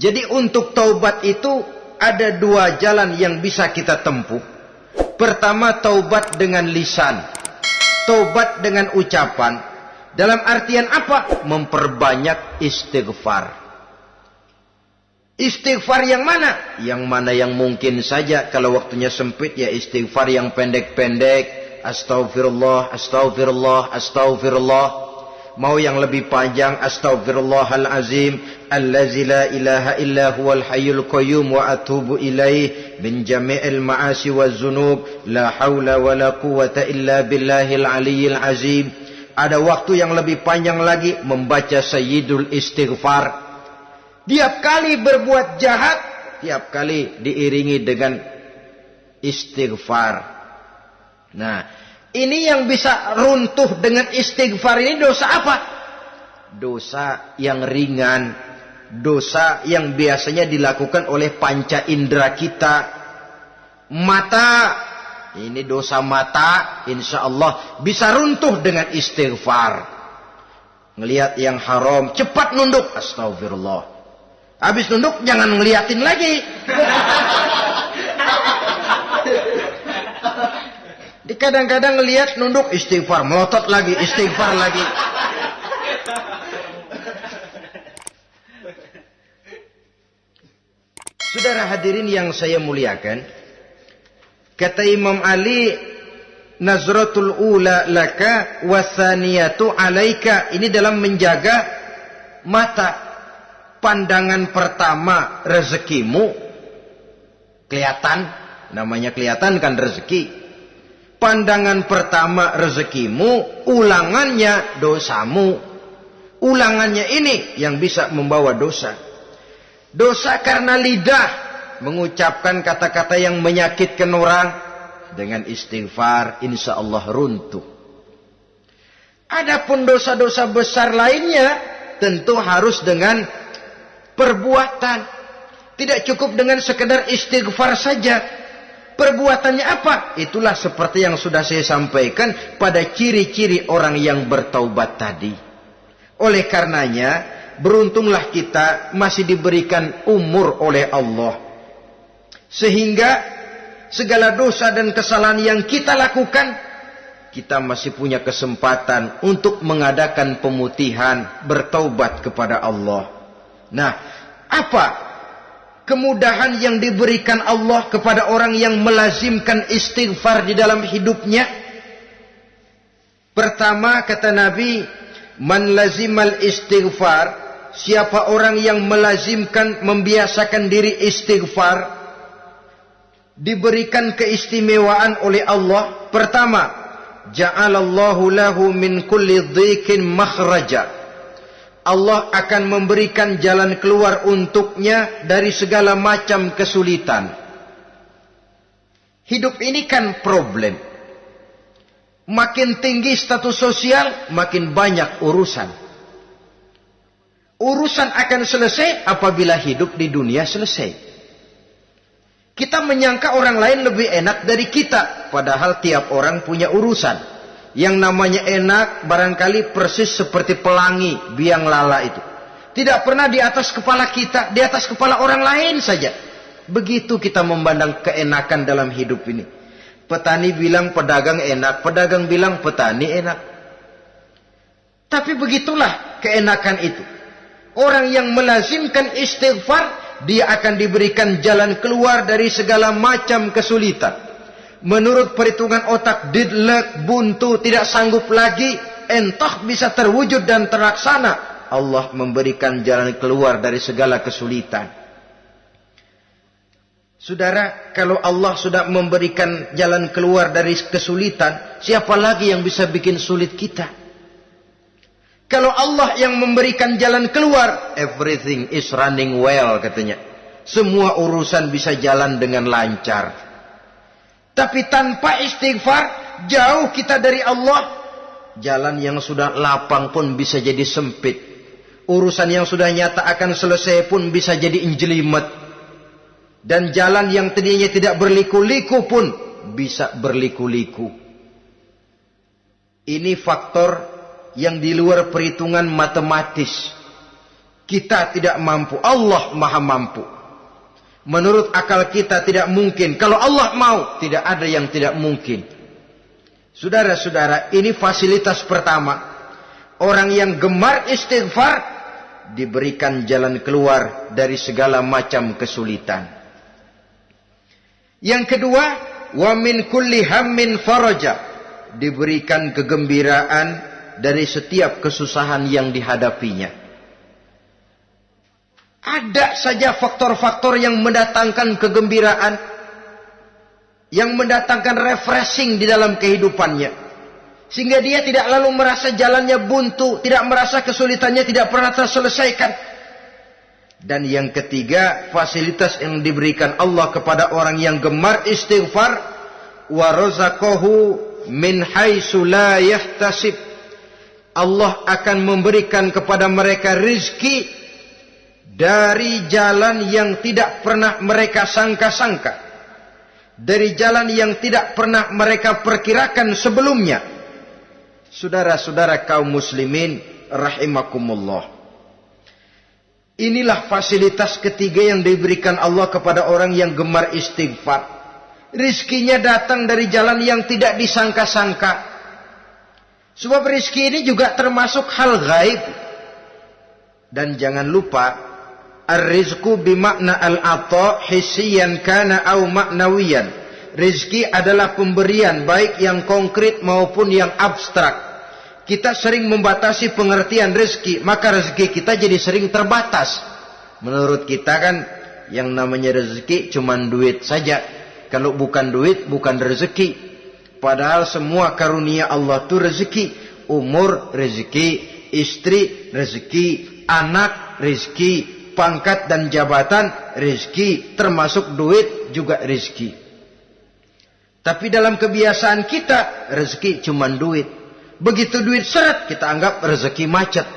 Jadi untuk taubat itu ada dua jalan yang bisa kita tempuh. Pertama, taubat dengan lisan, taubat dengan ucapan. Dalam artian apa? Memperbanyak istighfar. Istighfar yang mana? Yang mana yang mungkin saja. Kalau waktunya sempit ya istighfar yang pendek-pendek. Astaghfirullah, astaghfirullah, astaghfirullah. Mau yang lebih panjang, astaghfirullahalazim allazi la ilaha illa huwal hayyul qayyum wa atubu ilaih min jami'il ma'asi waz zunub la haula wala quwwata illa billahil aliyyil azim. Ada waktu yang lebih panjang lagi membaca sayyidul istighfar. Tiap kali berbuat jahat, tiap kali diiringi dengan istighfar. Nah, ini yang bisa runtuh dengan istighfar ini dosa apa? Dosa yang ringan, dosa yang biasanya dilakukan oleh panca indera kita. Mata, ini dosa mata, insya Allah bisa runtuh dengan istighfar. Ngelihat yang haram, cepat nunduk, astagfirullah. Habis nunduk jangan ngeliatin lagi. Kadang-kadang ngeliat nunduk istighfar, melotot lagi, istighfar lagi. Saudara hadirin yang saya muliakan, kata Imam Ali, nazratul ula laka wasaniyatu alaika. Ini dalam menjaga mata. Pandangan pertama rezekimu kelihatan, namanya kelihatan kan rezeki. Pandangan pertama rezekimu, ulangannya dosamu. Ulangannya ini yang bisa membawa dosa. Dosa karena lidah mengucapkan kata-kata yang menyakitkan orang. Dengan istighfar insya Allah runtuh. Adapun dosa-dosa besar lainnya tentu harus dengan perbuatan. Tidak cukup dengan sekedar istighfar saja. Perbuatannya apa? Itulah seperti yang sudah saya sampaikan pada ciri-ciri orang yang bertaubat tadi. Oleh karenanya, beruntunglah kita masih diberikan umur oleh Allah. Sehingga segala dosa dan kesalahan yang kita lakukan, kita masih punya kesempatan untuk mengadakan pemutihan, bertaubat kepada Allah. Nah, apa kemudahan yang diberikan Allah kepada orang yang melazimkan istighfar di dalam hidupnya? Pertama kata Nabi, man lazimal istighfar, siapa orang yang melazimkan, membiasakan diri istighfar, diberikan keistimewaan oleh Allah. Pertama, ja'alallahu lahu min kulli dhiqin makhraja. Allah akan memberikan jalan keluar untuknya dari segala macam kesulitan. Hidup ini kan problem. Makin tinggi status sosial, makin banyak urusan. Urusan akan selesai apabila hidup di dunia selesai. Kita menyangka orang lain lebih enak dari kita, padahal tiap orang punya urusan. Yang namanya enak barangkali persis seperti pelangi biang lala itu. Tidak pernah di atas kepala kita, di atas kepala orang lain saja. Begitu kita memandang keenakan dalam hidup ini. Petani bilang pedagang enak, pedagang bilang petani enak. Tapi begitulah keenakan itu. Orang yang melazimkan istighfar, dia akan diberikan jalan keluar dari segala macam kesulitan. Menurut perhitungan otak, deadlock, buntu, tidak sanggup lagi, entah bisa terwujud dan terlaksana. Allah memberikan jalan keluar dari segala kesulitan. Saudara, kalau Allah sudah memberikan jalan keluar dari kesulitan, siapa lagi yang bisa bikin sulit kita? Kalau Allah yang memberikan jalan keluar, everything is running well katanya. Semua urusan bisa jalan dengan lancar. Tapi tanpa istighfar, jauh kita dari Allah. Jalan yang sudah lapang pun bisa jadi sempit. Urusan yang sudah nyata akan selesai pun bisa jadi injelimet. Dan jalan yang tadinya tidak berliku-liku pun bisa berliku-liku. Ini faktor yang di luar perhitungan matematis. Kita tidak mampu, Allah maha mampu. Menurut akal kita tidak mungkin. Kalau Allah mau, tidak ada yang tidak mungkin. Saudara-saudara, ini fasilitas pertama. Orang yang gemar istighfar diberikan jalan keluar dari segala macam kesulitan. Yang kedua, wa min kulli hammin faraja, diberikan kegembiraan dari setiap kesusahan yang dihadapinya. Ada saja faktor-faktor yang mendatangkan kegembiraan, yang mendatangkan refreshing di dalam kehidupannya, sehingga dia tidak lalu merasa jalannya buntu, tidak merasa kesulitannya tidak pernah terselesaikan. Dan yang ketiga, fasilitas yang diberikan Allah kepada orang yang gemar istighfar, wa razaqahu min haitsu la yahtasib. Allah akan memberikan kepada mereka rizki dari jalan yang tidak pernah mereka sangka-sangka, dari jalan yang tidak pernah mereka perkirakan sebelumnya. Saudara-saudara kaum muslimin rahimakumullah, inilah fasilitas ketiga yang diberikan Allah kepada orang yang gemar istighfar. Rizkinya datang dari jalan yang tidak disangka-sangka. Sebab rizki ini juga termasuk hal gaib. Dan jangan lupa, ar-rizqu bimakna al-ata hissiyan kana au ma'nawiyan. Rizki adalah pemberian, baik yang konkret maupun yang abstrak. Kita sering membatasi pengertian rizki, maka rezeki kita jadi sering terbatas. Menurut kita kan yang namanya rezeki cuma duit saja. Kalau bukan duit, bukan rezeki. Padahal semua karunia Allah itu rezeki. Umur, rezeki. Istri, rezeki. Anak, rezeki. Pangkat dan jabatan, rezeki. Termasuk duit juga rezeki. Tapi dalam kebiasaan kita, rezeki cuma duit. Begitu duit seret, kita anggap rezeki macet.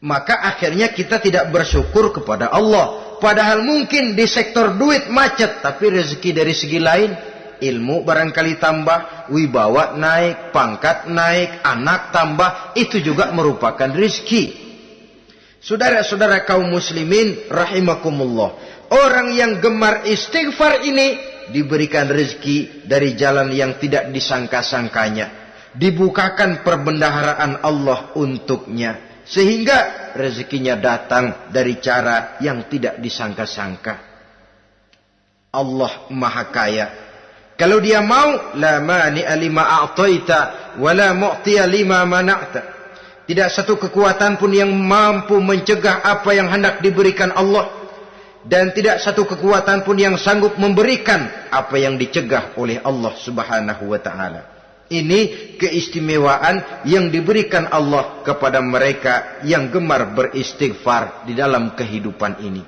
Maka akhirnya kita tidak bersyukur kepada Allah. Padahal mungkin di sektor duit macet, tapi rezeki dari segi lain, ilmu barangkali tambah, wibawa naik, pangkat naik, anak tambah, itu juga merupakan rezeki. Saudara-saudara kaum muslimin rahimakumullah, orang yang gemar istighfar ini diberikan rezeki dari jalan yang tidak disangka-sangkanya. Dibukakan perbendaharaan Allah untuknya, sehingga rezekinya datang dari cara yang tidak disangka-sangka. Allah maha kaya. Kalau dia mau, la mani'a lima a'taita wa la mu'tiya lima mana'ta. Tidak satu kekuatan pun yang mampu mencegah apa yang hendak diberikan Allah, dan tidak satu kekuatan pun yang sanggup memberikan apa yang dicegah oleh Allah Subhanahu wa taala. Ini keistimewaan yang diberikan Allah kepada mereka yang gemar beristighfar di dalam kehidupan ini.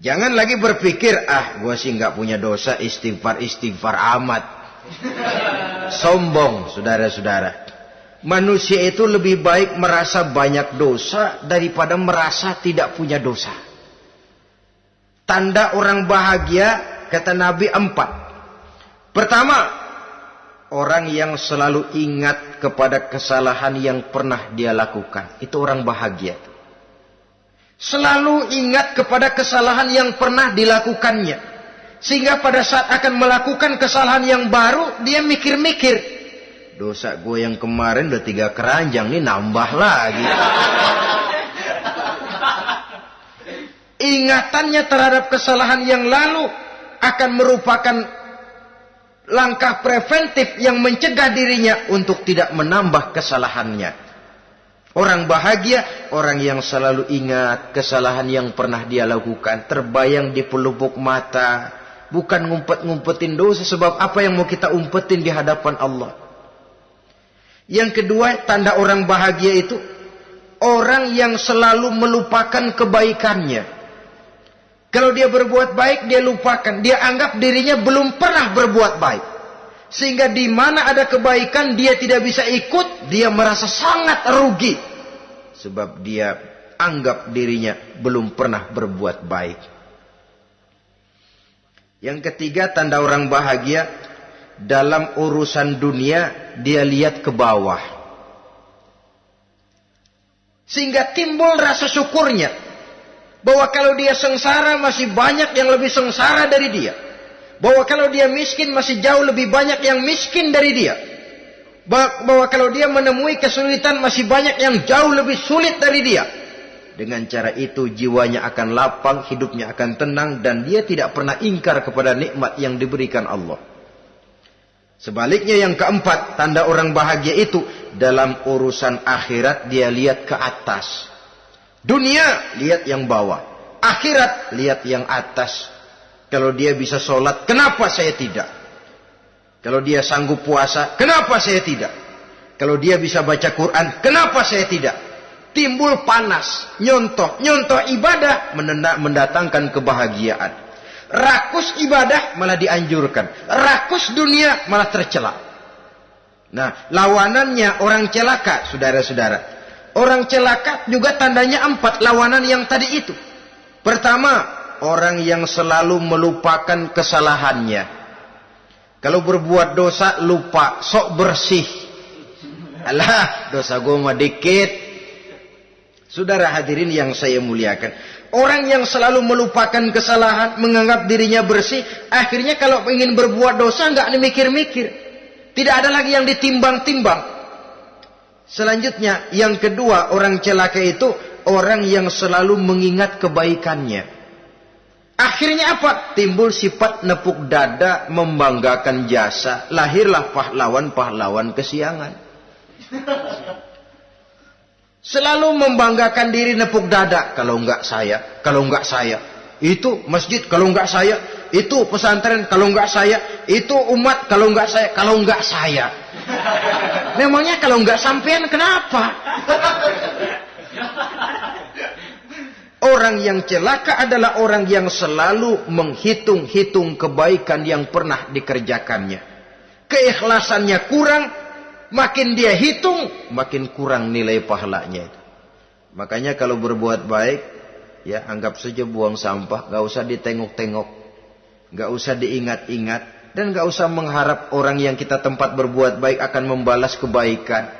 Jangan lagi berpikir, gua sih nggak punya dosa, istighfar amat. Sombong, saudara-saudara. Manusia itu lebih baik merasa banyak dosa daripada merasa tidak punya dosa. Tanda orang bahagia, kata Nabi, 4. Pertama, orang yang selalu ingat kepada kesalahan yang pernah dia lakukan. Itu orang bahagia. Selalu ingat kepada kesalahan yang pernah dilakukannya. Sehingga pada saat akan melakukan kesalahan yang baru, dia mikir-mikir. Dosa gue yang kemarin udah 3 keranjang, nih nambah lagi. Ingatannya terhadap kesalahan yang lalu akan merupakan langkah preventif yang mencegah dirinya untuk tidak menambah kesalahannya. Orang bahagia, orang yang selalu ingat kesalahan yang pernah dia lakukan, terbayang di pelupuk mata, bukan ngumpet-ngumpetin dosa. Sebab apa yang mau kita umpetin di hadapan Allah? Yang kedua, tanda orang bahagia itu orang yang selalu melupakan kebaikannya. Kalau dia berbuat baik, dia lupakan. Dia anggap dirinya belum pernah berbuat baik. Sehingga di mana ada kebaikan, dia tidak bisa ikut. Dia merasa sangat rugi. Sebab dia anggap dirinya belum pernah berbuat baik. Yang ketiga, tanda orang bahagia. Dalam urusan dunia, dia lihat ke bawah. Sehingga timbul rasa syukurnya. Bahwa kalau dia sengsara masih banyak yang lebih sengsara dari dia. Bahwa kalau dia miskin masih jauh lebih banyak yang miskin dari dia. Bahwa kalau dia menemui kesulitan masih banyak yang jauh lebih sulit dari dia. Dengan cara itu jiwanya akan lapang, hidupnya akan tenang, dan dia tidak pernah ingkar kepada nikmat yang diberikan Allah. Sebaliknya yang keempat, tanda orang bahagia itu dalam urusan akhirat dia lihat ke atas. Dunia lihat yang bawah, akhirat lihat yang atas. Kalau dia bisa sholat, kenapa saya tidak? Kalau dia sanggup puasa, kenapa saya tidak? Kalau dia bisa baca Quran, kenapa saya tidak? Timbul panas, nyontoh ibadah mendatangkan kebahagiaan. Rakus ibadah malah dianjurkan, rakus dunia malah tercela. Nah, lawanannya orang celaka, saudara-saudara. Orang celaka juga tandanya 4 lawanan yang tadi itu. Pertama, orang yang selalu melupakan kesalahannya. Kalau berbuat dosa lupa, sok bersih. Alah, dosa gue mah dikit. Saudara hadirin yang saya muliakan, orang yang selalu melupakan kesalahan, menganggap dirinya bersih, akhirnya kalau ingin berbuat dosa nggak mikir-mikir, tidak ada lagi yang ditimbang-timbang. Selanjutnya, yang kedua, orang celaka itu orang yang selalu mengingat kebaikannya. Akhirnya apa? Timbul sifat nepuk dada, membanggakan jasa, lahirlah pahlawan-pahlawan kesiangan. Selalu membanggakan diri, nepuk dada. Kalau enggak saya, kalau enggak saya. Itu masjid, kalau enggak saya. Itu pesantren, kalau enggak saya. Itu umat, kalau enggak saya. Kalau enggak saya. Memangnya kalau enggak sampean kenapa? Orang yang celaka adalah orang yang selalu menghitung-hitung kebaikan yang pernah dikerjakannya. Keikhlasannya kurang. Makin dia hitung, makin kurang nilai pahalanya itu. Makanya kalau berbuat baik, ya anggap saja buang sampah, gak usah ditengok-tengok, gak usah diingat-ingat, dan gak usah mengharap orang yang kita tempat berbuat baik akan membalas kebaikan.